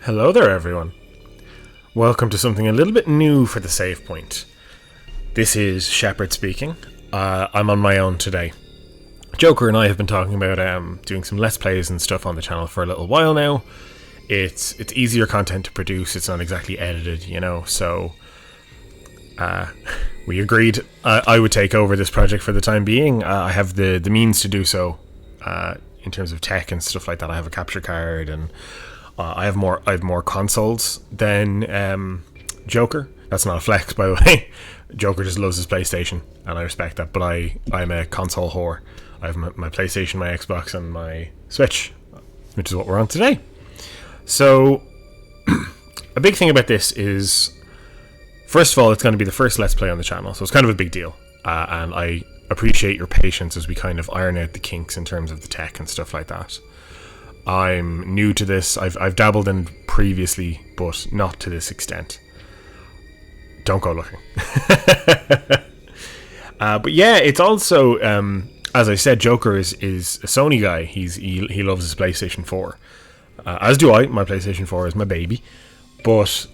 Hello there, everyone. Welcome to something a little bit new for the save point. This is Shepard speaking. I'm on my own today. Joker and I have been talking about doing some Let's Plays and stuff on the channel for a little while now. It's easier content to produce. It's not exactly edited, so we agreed I would take over this project for the time being. I have the means to do so in terms of tech and stuff like that. I have a capture card and I have more consoles than Joker. That's not a flex, by the way. Joker just loves his PlayStation, and I respect that. But I'm a console whore. I have my PlayStation, my Xbox, and my Switch, which is what we're on today. So, a big thing about this is, first of all, it's going to be the first Let's Play on the channel, so it's kind of a big deal. And I appreciate your patience as we kind of iron out the kinks in terms of the tech and stuff like that. I'm new to this. I've dabbled in previously, but not to this extent. Don't go looking. But yeah, it's also, as I said, Joker is a Sony guy. He loves his PlayStation 4. As do I. My PlayStation 4 is my baby. But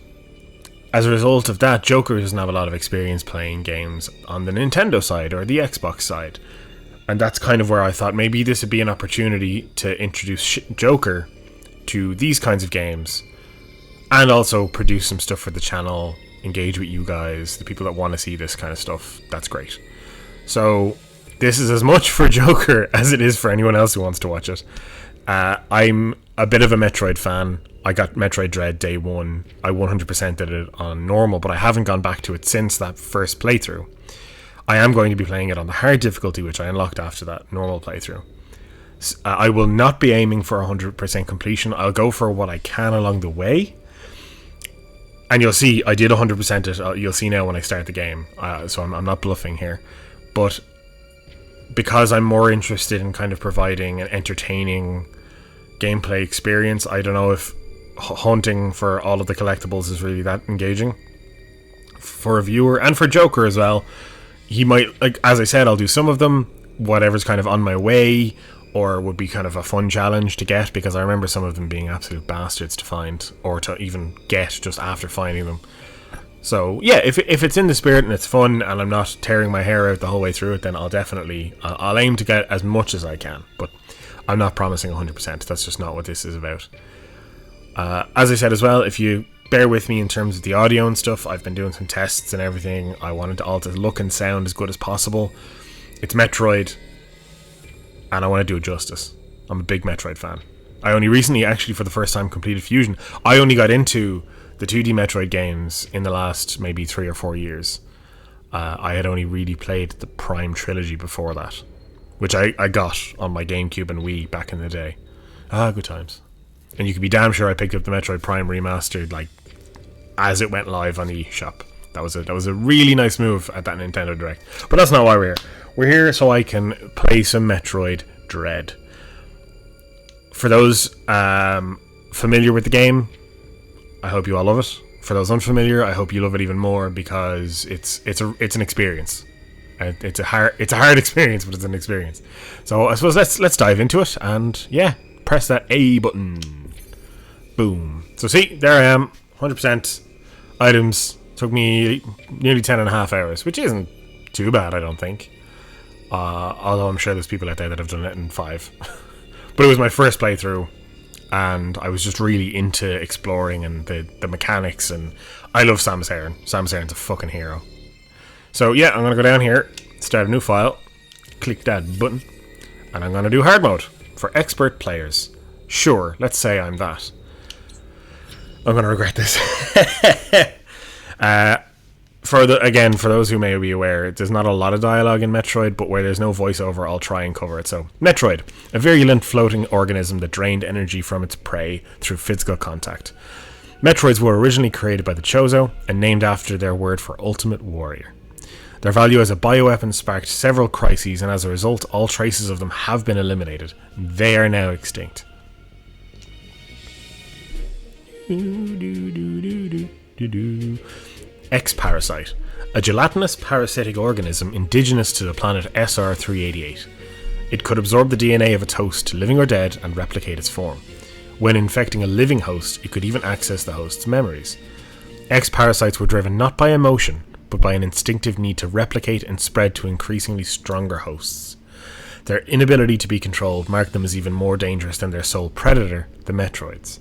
as a result of that, Joker doesn't have a lot of experience playing games on the Nintendo side or the Xbox side. And that's kind of where I thought maybe this would be an opportunity to introduce Joker to these kinds of games and also produce some stuff for the channel, engage with you guys, the people that want to see this kind of stuff. That's great. So this is as much for Joker as it is for anyone else who wants to watch it. I'm a bit of a Metroid fan. I got Metroid Dread day one. I 100%ed it on normal, but I haven't gone back to it since that first playthrough. I am going to be playing it on the hard difficulty, which I unlocked after that normal playthrough. I will not be aiming for 100% completion. I'll go for what I can along the way. And you'll see, I did 100% it. You'll see now when I start the game. So I'm not bluffing here. But because I'm more interested in kind of providing an entertaining gameplay experience, I don't know if hunting for all of the collectibles is really that engaging for a viewer, and for Joker as well. He might, like, as I said, I'll do some of them, whatever's kind of on my way, or would be kind of a fun challenge to get, because I remember some of them being absolute bastards to find, or to even get just after finding them. So, yeah, if it's in the spirit and it's fun, and I'm not tearing my hair out the whole way through it, then I'll aim to get as much as I can, but I'm not promising 100%, that's just not what this is about. As I said as well, if you bear with me in terms of the audio and stuff, I've been doing some tests and everything. I wanted it all to look and sound as good as possible. It's Metroid, and I want to do it justice. I'm a big Metroid fan. I only recently, actually for the first time, completed Fusion. I only got into the 2D Metroid games in the last maybe 3 or 4 years. I had only really played the Prime trilogy before that, which I got on my GameCube and Wii back in the day. Good times. And you can be damn sure I picked up the Metroid Prime Remastered, like, as it went live on the eShop. That was a really nice move at that Nintendo Direct. But that's not why we're here. We're here so I can play some Metroid Dread. For those familiar with the game, I hope you all love it. For those unfamiliar, I hope you love it even more, because it's an experience. It's a hard experience, but it's an experience. So I suppose let's dive into it, and yeah, press that A button. Boom. So see, there I am, 100% items. Took me nearly 10.5 hours, which isn't too bad, I don't think. Although I'm sure there's people out there that have done it in 5. But it was my first playthrough, and I was just really into exploring and the mechanics, and I love Samus Aran. Samus Aran's a fucking hero. So yeah, I'm going to go down here, start a new file, click that button, and I'm going to do hard mode for expert players. Sure, let's say I'm that. I'm going to regret this. For those who may be aware, there's not a lot of dialogue in Metroid, but where there's no voiceover, I'll try and cover it. So, Metroid, a virulent floating organism that drained energy from its prey through physical contact. Metroids were originally created by the Chozo and named after their word for ultimate warrior. Their value as a bioweapon sparked several crises, and as a result, all traces of them have been eliminated. They are now extinct. X-Parasite, a gelatinous parasitic organism indigenous to the planet SR-388. It could absorb the DNA of its host, living or dead, and replicate its form. When infecting a living host, it could even access the host's memories. X-parasites were driven not by emotion, but by an instinctive need to replicate and spread to increasingly stronger hosts. Their inability to be controlled marked them as even more dangerous than their sole predator, the Metroids.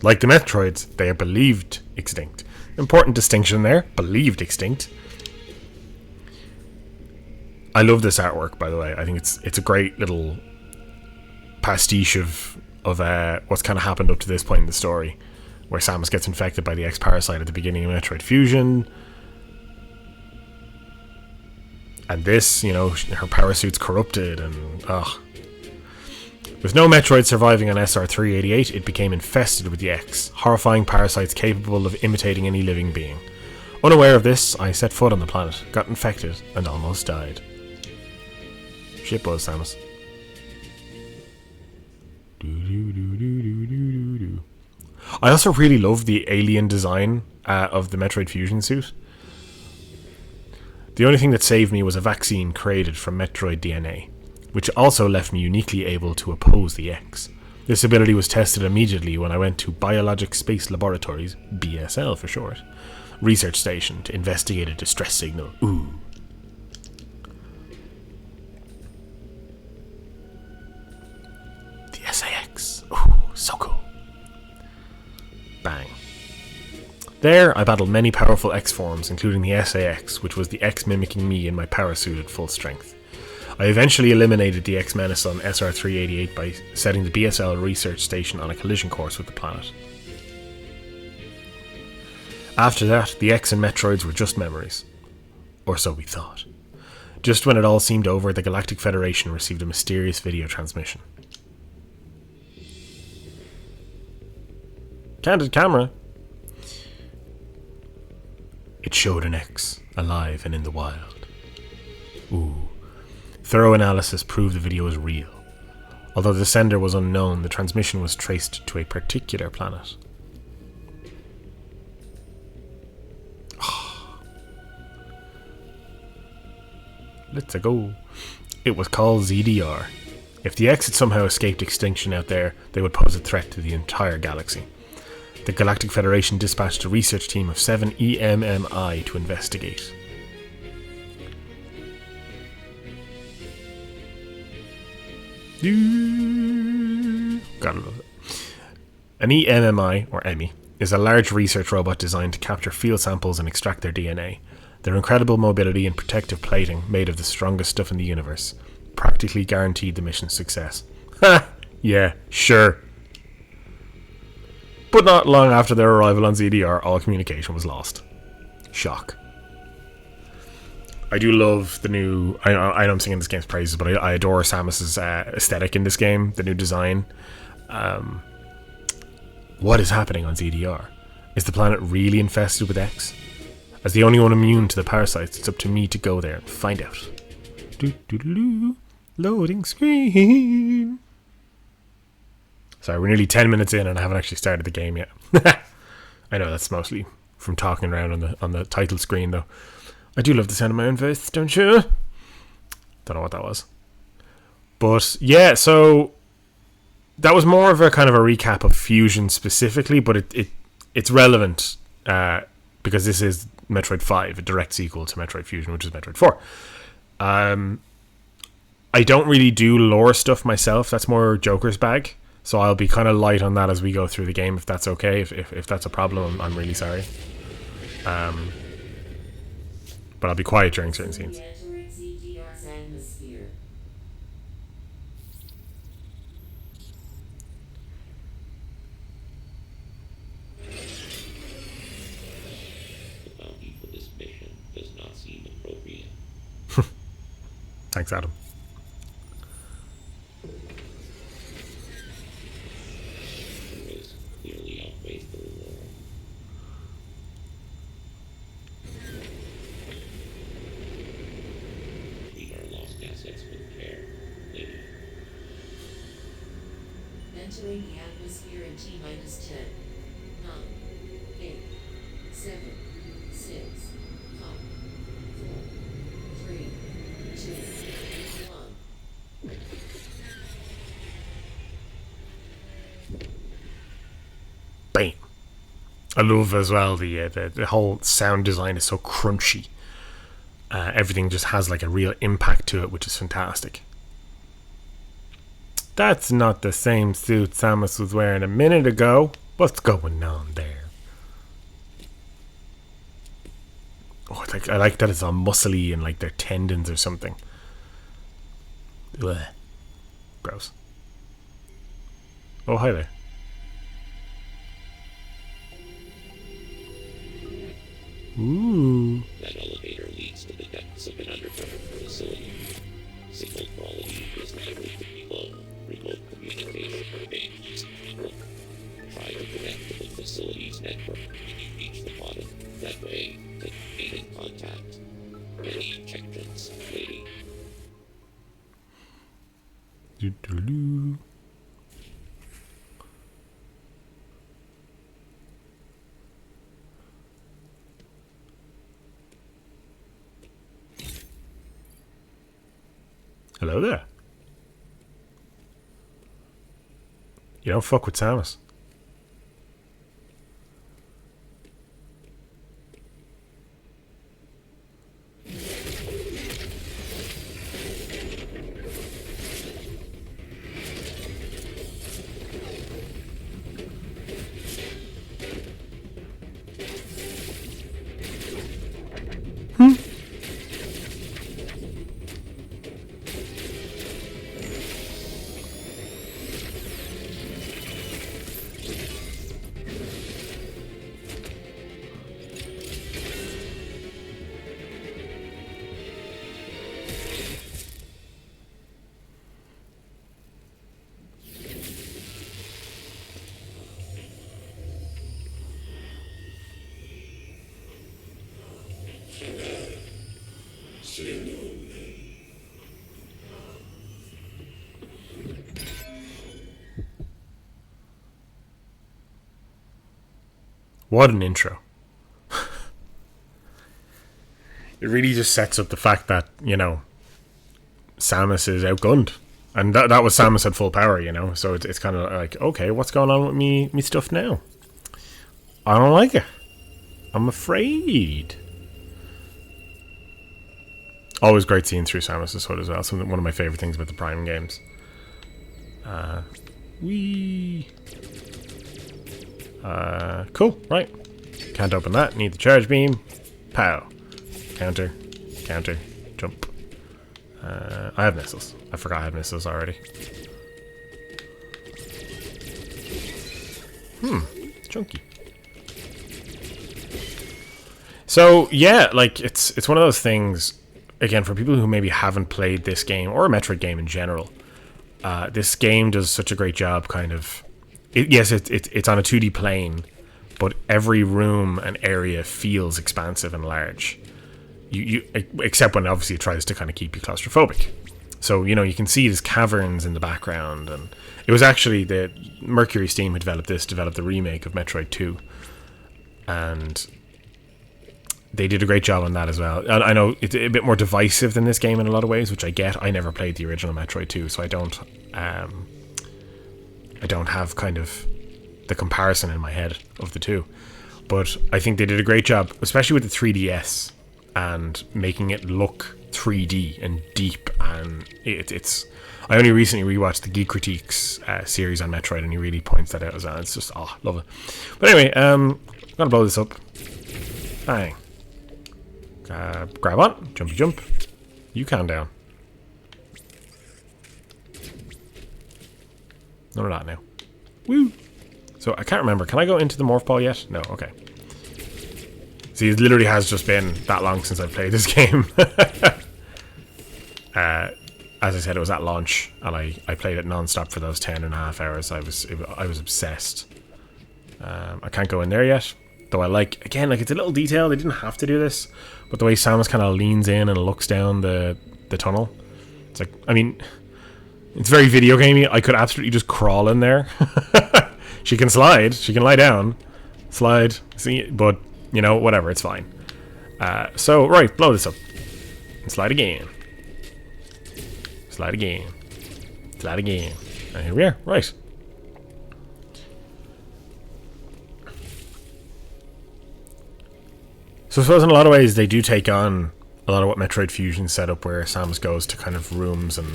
Like the Metroids, they are believed extinct. Important distinction there, believed extinct. I love this artwork, by the way. I think it's a great little pastiche of what's kind of happened up to this point in the story, where Samus gets infected by the X-parasite at the beginning of Metroid Fusion. And this, you know, her power suit's corrupted, and with no Metroid surviving on SR-388, it became infested with the X, horrifying parasites capable of imitating any living being. Unaware of this, I set foot on the planet, got infected, and almost died. Shitbuzz, Samus. I also really love the alien design of the Metroid Fusion suit. The only thing that saved me was a vaccine created from Metroid DNA, which also left me uniquely able to oppose the X. This ability was tested immediately when I went to Biologic Space Laboratories, BSL for short, research station to investigate a distress signal. Ooh. The SAX. Ooh, so cool. Bang. There, I battled many powerful X forms, including the SAX, which was the X mimicking me in my power suit at full strength. I eventually eliminated the X menace on SR-388 by setting the BSL research station on a collision course with the planet. After that, the X and Metroids were just memories. Or so we thought. Just when it all seemed over, the Galactic Federation received a mysterious video transmission. Candid camera. It showed an X, alive and in the wild. Ooh. Thorough analysis proved the video was real. Although the sender was unknown, the transmission was traced to a particular planet. Let's go. It was called ZDR. If the X had somehow escaped extinction out there, they would pose a threat to the entire galaxy. The Galactic Federation dispatched a research team of 7 EMMI to investigate. Gotta love it. An EMMI, or EMI, is a large research robot designed to capture field samples and extract their DNA. Their incredible mobility and protective plating, made of the strongest stuff in the universe, practically guaranteed the mission's success. Ha! Yeah, sure. But not long after their arrival on ZDR, all communication was lost. Shock. I do love the new... I know I'm singing this game's praises, but I adore Samus's aesthetic in this game, the new design. What is happening on ZDR? Is the planet really infested with X? As the only one immune to the parasites, it's up to me to go there and find out. Loading screen. Sorry, we're nearly 10 minutes in and I haven't actually started the game yet. I know that's mostly from talking around on the title screen, though. I do love the sound of my own voice, don't you? Don't know what that was. But yeah, so that was more of a kind of a recap of Fusion specifically, but it's relevant because this is Metroid 5, a direct sequel to Metroid Fusion, which is Metroid 4. I don't really do lore stuff myself. That's more Joker's bag. So I'll be kind of light on that as we go through the game, if that's okay. If that's a problem, I'm really sorry. But I'll be quiet during certain scenes. Thanks, Adam. Entering the atmosphere in T-minus 10, 9, 8, 7, 6, 5, 4, 3, 2, 1. I love as well the whole sound design is so crunchy. Everything just has like a real impact to it, which is fantastic. That's not the same suit Samus was wearing a minute ago. What's going on there? Oh, I like that it's all muscly and like they're tendons or something. Ugh. Gross. Oh, hi there. Ooh. That elevator leads to the depths of an underground facility. Signal quality is negatively low. Remote communication remains broken. Try to connect to the facility's network when you reach the bottom. That way, take main contact. Many injections waiting. Doo-doo-doo. Hello there. You don't fuck with Samus. What an intro. It really just sets up the fact that, you know, Samus is outgunned. And that was Samus at full power, you know. So it's kind of like, okay, what's going on with me stuff now? I don't like it. I'm afraid. Always great seeing through Samus' hood as well. One of my favorite things about the Prime games. Cool, right. Can't open that. Need the charge beam. Pow. Counter. Counter. Jump. I have missiles. I forgot I had missiles already. Chunky. So, yeah, like, it's one of those things, again, for people who maybe haven't played this game, or a Metroid game in general, this game does such a great job, kind of... Yes, it's on a 2D plane, but every room and area feels expansive and large. You except when obviously it tries to kind of keep you claustrophobic. So, you know, you can see these caverns in the background, and it was actually the Mercury Steam who developed the remake of Metroid 2, and they did a great job on that as well. And I know it's a bit more divisive than this game in a lot of ways, which I get. I never played the original Metroid 2, so I don't have kind of the comparison in my head of the two. But I think they did a great job, especially with the 3DS, and making it look 3D and deep. And it's I only recently rewatched the Geek Critiques series on Metroid, and he really points that out as well. It's just, love it. But anyway, I'm gonna blow this up. Bang. Grab on. Jumpy jump. You calm down. None of that now. Woo! So I can't remember. Can I go into the morph ball yet? No. Okay. See, it literally has just been that long since I've played this game. As I said, it was at launch, and I played it non-stop for those 10.5 hours. I was obsessed. I can't go in there yet, though. I like, again, like, it's a little detail. They didn't have to do this, but the way Samus kind of leans in and looks down the tunnel, it's like, I mean, it's very video gamey. I could absolutely just crawl in there. She can slide. She can lie down, slide. See, but you know, whatever. It's fine. So right, blow this up and slide again. Slide again. Slide again. And here we are. Right. So I suppose in a lot of ways they do take on a lot of what Metroid Fusion set up, where Samus goes to kind of rooms and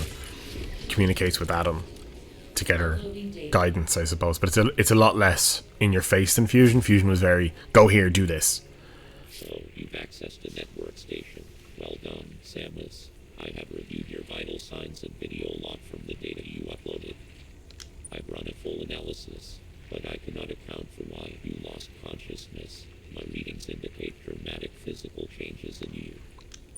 communicates with Adam to get her guidance, I suppose. But it's a lot less in your face than Fusion. Fusion was very, go here, do this. So, you've accessed a network station. Well done, Samus. I have reviewed your vital signs and video log from the data you uploaded. I've run a full analysis, but I cannot account for why you lost consciousness. My readings indicate dramatic physical changes in you.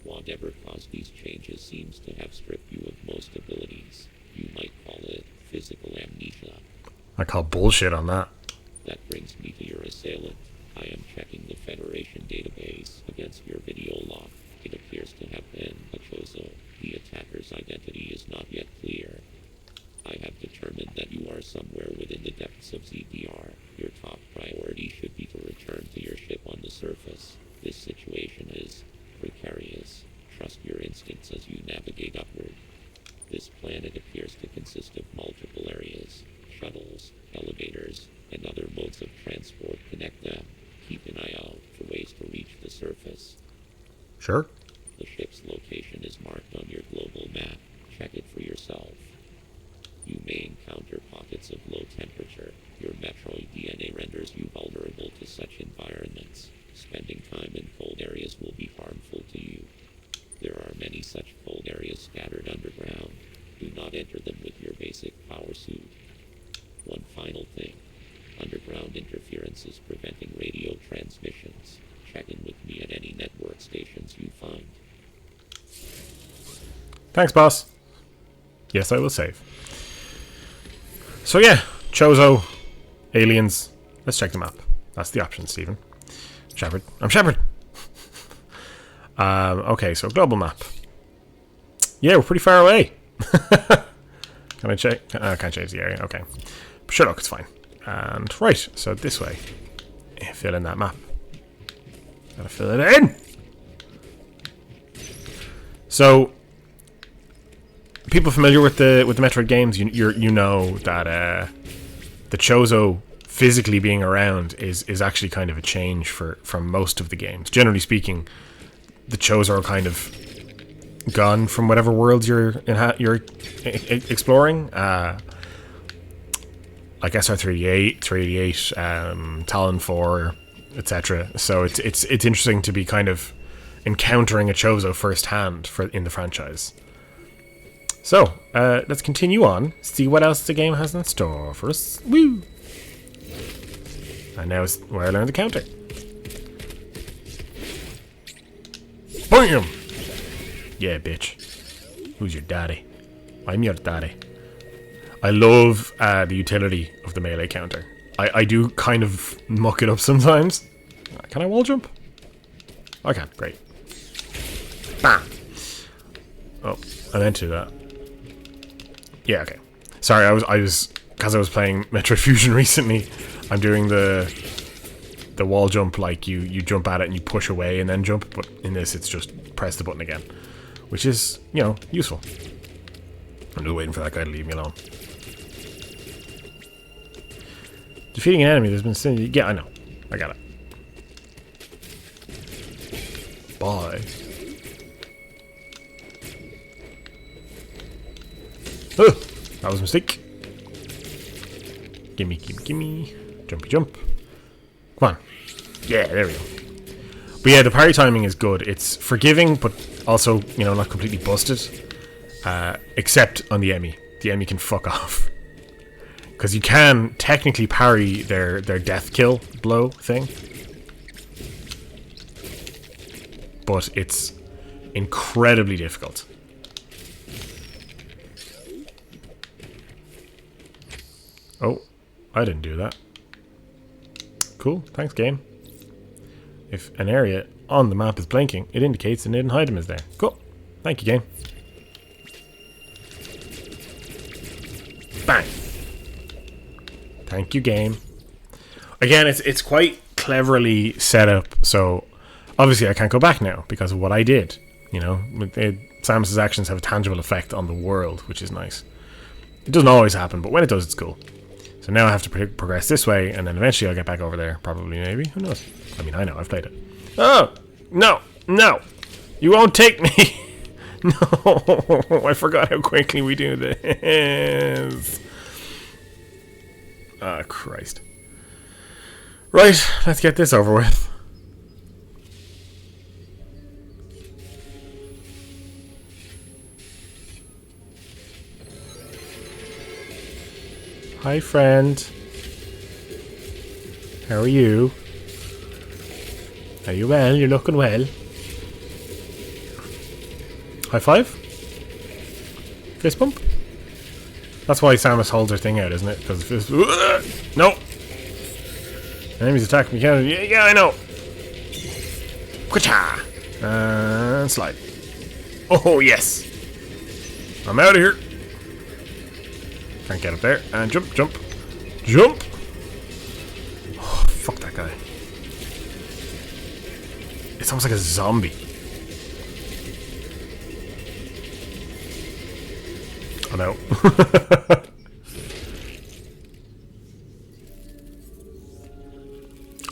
Whatever caused these changes seems to have stripped you of most abilities. You might call it physical amnesia. I call bullshit on that. That brings me to your assailant. I am checking the Federation database against your video log. It appears to have been a Chozo. The attacker's identity is not yet clear. I have determined that you are somewhere within the depths of ZDR. Your top priority should be to return to your ship on the surface. This situation is precarious. Trust your instincts as you navigate upward. This planet appears to consist of multiple areas. Shuttles, elevators, and other modes of transport connect them. Keep an eye out for ways to reach the surface. Sure. The ship's location is marked on your global map. Check it for yourself. You may encounter pockets of low temperature. Your Metroid DNA renders you vulnerable to such environments. Spending time in cold areas will be harmful to you. There are many such cold areas scattered underground. Do not enter them with your basic power suit. One final thing. Underground interference is preventing radio transmissions. Check in with me at any network stations you find. Thanks, boss. Yes, I will save. So yeah, Chozo, aliens. Let's check the map. That's the option, Stephen. Shepard. I'm Shepard. Okay, so global map. Yeah, we're pretty far away. Can I check? I can't change the area. Okay. Sure, look, it's fine. And right, so this way. Fill in that map. Gotta fill it in. So, people familiar with the Metroid games, you know that the Chozo physically being around is actually kind of a change from most of the games. Generally speaking, the Chozo are kind of gone from whatever worlds you're exploring. Like SR-388, 388, Talon 4, etc. So it's interesting to be kind of encountering a Chozo firsthand in the franchise. So, let's continue on, see what else the game has in store for us. Woo! And now is where I learned the counter. BAM! Yeah, bitch. Who's your daddy? I'm your daddy. I love the utility of the melee counter. I do kind of muck it up sometimes. Can I wall jump? I can. Great. Bam! Oh, I meant to do that. Yeah, okay. Sorry, I was because I was playing Metroid Fusion recently. I'm doing the wall jump, like you jump at it and you push away and then jump, but in this it's just press the button again, which is, you know, useful. I'm just waiting for that guy to leave me alone. Defeating an enemy, there's been... Yeah, I know. I got it. Bye. Oh, that was a mistake. Gimme, gimme, gimme. Jumpy jump. Come on. Yeah, there we go. But yeah, the parry timing is good. It's forgiving, but also, you know, not completely busted. Except on the Emmy. The Emmy can fuck off. Because you can technically parry their death kill blow thing. But it's incredibly difficult. Oh, I didn't do that. Cool, thanks game. If an area on the map is blinking, it indicates an hidden item is there. Cool, thank you game. Bang! Thank you game. Again, it's quite cleverly set up, so obviously I can't go back now because of what I did. You know, Samus's actions have a tangible effect on the world, which is nice. It doesn't always happen, but when it does, it's cool. So now I have to progress this way, and then eventually I'll get back over there. Probably, maybe. Who knows? I mean, I know. I've played it. Oh! No, no. You won't take me. No, I forgot how quickly we do this. Ah, Christ. Right, let's get this over with. Hi, friend. How are you? Are you well? You're looking well. High five? Fist bump? That's why Samus holds her thing out, isn't it? Because fist... No! Enemies attack me. Yeah, I know. Kwacha! And slide. Oh, yes! I'm out of here. Can't get up there. And jump, jump. Jump! Oh, fuck that guy. It's almost like a zombie. Oh no.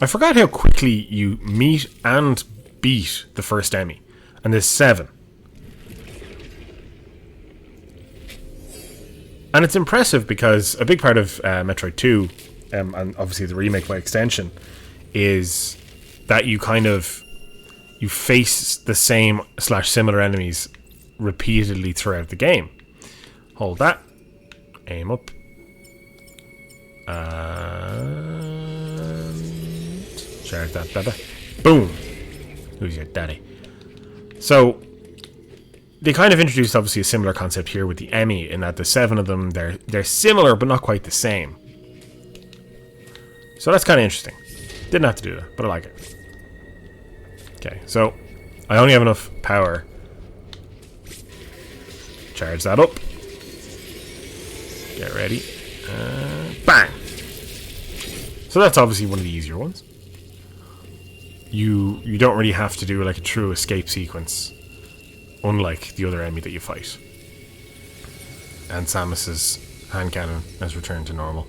I forgot how quickly you meet and beat the first Emmy. And there's 7. And it's impressive because a big part of Metroid 2, and obviously the remake by extension, is that you kind of... you face the same / similar enemies repeatedly throughout the game. Hold that. Aim up. And... charge that baby. Boom! Who's your daddy? So, they kind of introduced obviously a similar concept here with the Emmy, in that the 7 of them, they're similar but not quite the same. So that's kind of interesting. Didn't have to do that, but I like it. Okay, so I only have enough power. Charge that up. Get ready. Bang! So that's obviously one of the easier ones. You don't really have to do like a true escape sequence, unlike the other enemy that you fight. And Samus's hand cannon has returned to normal.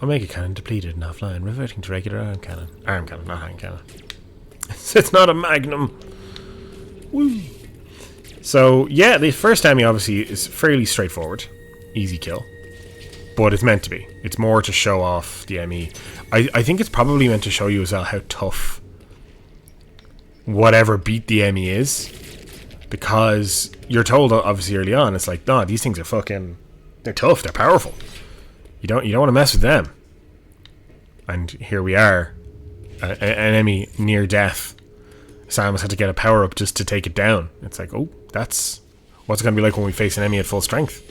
Omega cannon depleted and offline, reverting to regular arm cannon. Arm cannon, not hand cannon. It's not a magnum. Woo! So, yeah, the first enemy obviously is fairly straightforward. Easy kill. But it's meant to be. It's more to show off the enemy. I think it's probably meant to show you as well how tough whatever beat the enemy is. Because you're told, obviously, early on, it's like, nah, these things are fucking... they're tough, they're powerful. You don't want to mess with them. And here we are. An enemy near death. Samus had to get a power up just to take it down. It's like, oh, that's what's it going to be like when we face an enemy at full strength.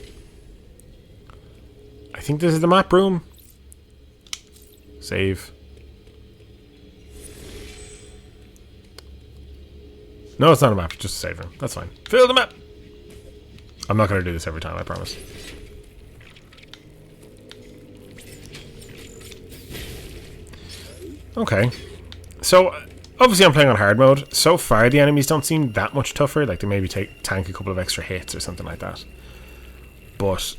I think this is the map room. Save. No, it's not a map, it's just a save room. That's fine. Fill the map! I'm not going to do this every time, I promise. Okay. So, obviously I'm playing on hard mode. So far, the enemies don't seem that much tougher. Like, they maybe tank a couple of extra hits or something like that. But,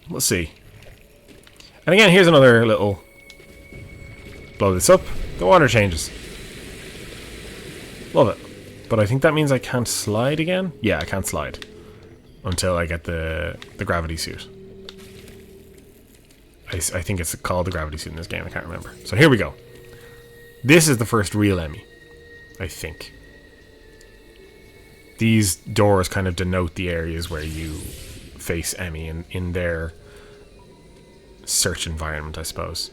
we'll see. And again, here's another little... blow this up. The water changes. Love it. But I think that means I can't slide again? Yeah, I can't slide. Until I get the gravity suit. I think it's called the gravity suit in this game. I can't remember. So here we go. This is the first real Emmy, I think. These doors kind of denote the areas where you face Emmy in their search environment, I suppose.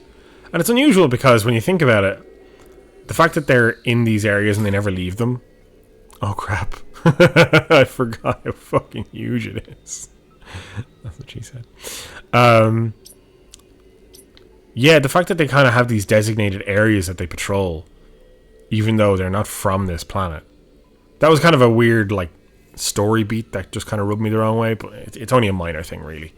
And it's unusual because when you think about it, the fact that they're in these areas and they never leave them... oh crap. I forgot how fucking huge it is. That's what she said. Yeah, the fact that they kind of have these designated areas that they patrol, even though they're not from this planet. That was kind of a weird, like, story beat that just kind of rubbed me the wrong way, but it's only a minor thing, really.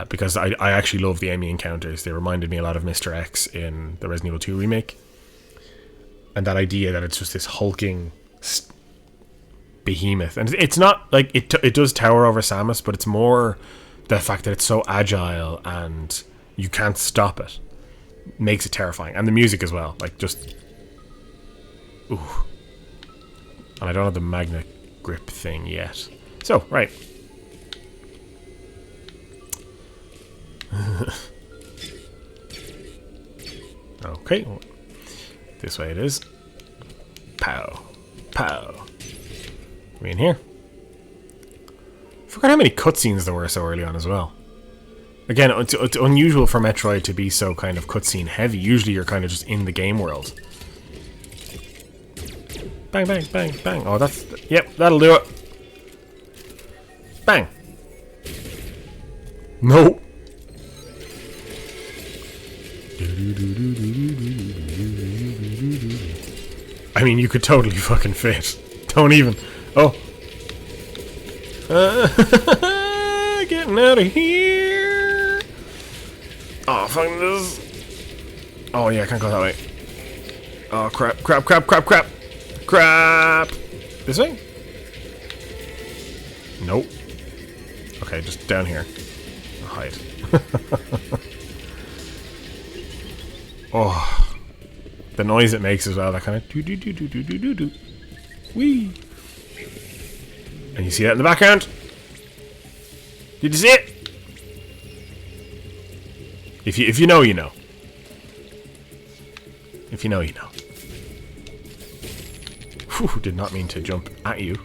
Because I actually love the Emmy encounters. They reminded me a lot of Mr. X in the Resident Evil 2 remake. And that idea that it's just this hulking behemoth. And it's not, like, it does tower over Samus, but it's more the fact that it's so agile and... you can't stop it. Makes it terrifying. And the music as well. Like, just... Ooh. And I don't have the magnet grip thing yet. So, right. Okay. This way it is. Pow. Pow. We in here? I forgot how many cutscenes there were so early on as well. Again, it's unusual for Metroid to be so kind of cutscene heavy. Usually you're kind of just in the game world. Bang, bang, bang, bang. Oh, that's... Yep, that'll do it. Bang. No. I mean, you could totally fucking fit. Don't even... Oh. Getting out of here. Oh, fucking this. Oh, yeah, I can't go that way. Oh, crap, crap, crap, crap, crap. Crap. This way? Nope. Okay, just down here. I'll hide. Oh. The noise it makes as well, that kind of do do do do do do do do. Wee. And you see that in the background? Did you see it? If you know, you know. If you know, you know. Whew, did not mean to jump at you.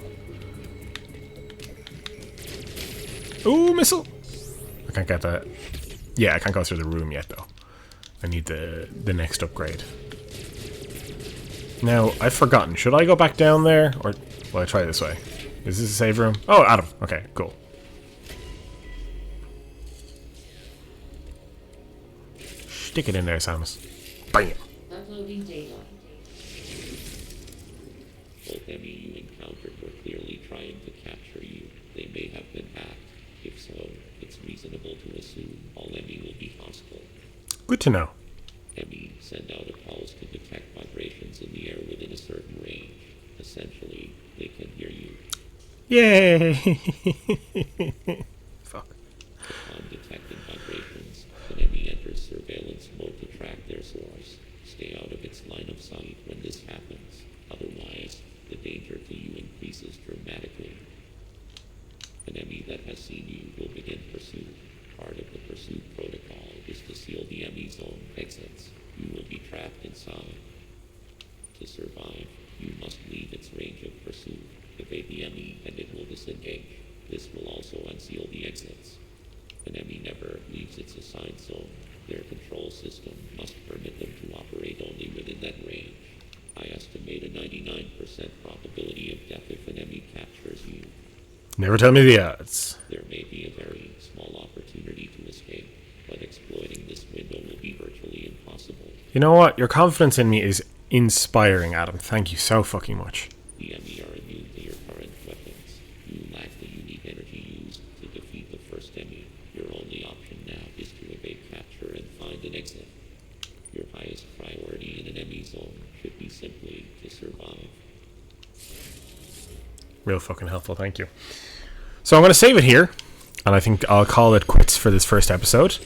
Ooh, missile! I can't get that. Yeah, I can't go through the room yet, though. I need the next upgrade. Now, I've forgotten. Should I go back down there? Or will I try this way? Is this a save room? Oh, Adam. Okay, cool. Stick it in there, Samus. Bam! Uploading data. Both enemy you encountered were clearly trying to capture you. They may have been hacked. If so, it's reasonable to assume all enemy will be hostile. Good to know. Enemy send out appalls to detect vibrations in the air within a certain range. Essentially, they can hear you. Yay! Fuck. Upon detecting vibrations, an enemy enters surveillance mode to track their source. Stay out of its line of sight when this happens. Otherwise, the danger to you increases dramatically. An enemy that has seen you will begin pursuit. Part of the pursuit protocol is to seal the enemy's own exits. You will be trapped inside. To survive, you must leave its range of pursuit. Evade the enemy and it will disengage. This will also unseal the exits. An enemy never leaves its assigned zone. Their control system must permit them to operate only within that range. I estimate a 99% probability of death if an enemy captures you. Never tell me the odds. There may be a very small opportunity to escape, but exploiting this window will be virtually impossible. You know what? Your confidence in me is inspiring, Adam. Thank you so fucking much. The enemy are immune to your current weapons. You lack the unique energy used to defeat the first enemy. Your only option now is to evade capture and find an exit. Your highest priority in an enemy zone should be simply to survive. Real fucking helpful, thank you. So I'm going to save it here, and I think I'll call it quits for this first episode.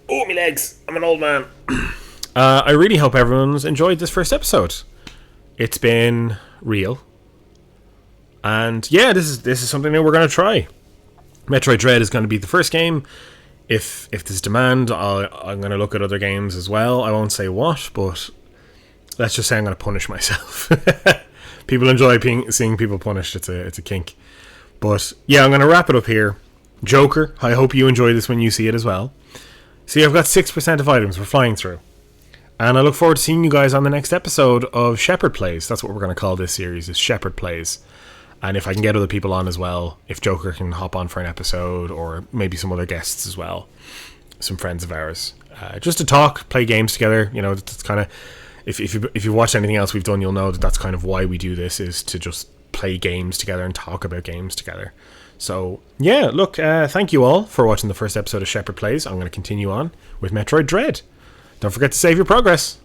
Oh, my legs! I'm an old man. I really hope everyone's enjoyed this first episode. It's been real. And yeah, this is something that we're going to try. Metroid Dread is going to be the first game. If there's demand, I'm going to look at other games as well. I won't say what, but let's just say I'm going to punish myself. People enjoy seeing people punished. It's a kink. But yeah, I'm going to wrap it up here. Joker, I hope you enjoy this when you see it as well. See, I've got 6% of items we're flying through. And I look forward to seeing you guys on the next episode of Shepard Plays. That's what we're going to call this series, is Shepard Plays. And if I can get other people on as well, if Joker can hop on for an episode, or maybe some other guests as well, some friends of ours, just to talk, play games together. You know, that's kind of, if you watch anything else we've done, you'll know that that's kind of why we do this, is to just play games together and talk about games together. So yeah, look, thank you all for watching the first episode of Shepard Plays. I'm going to continue on with Metroid Dread. Don't forget to save your progress.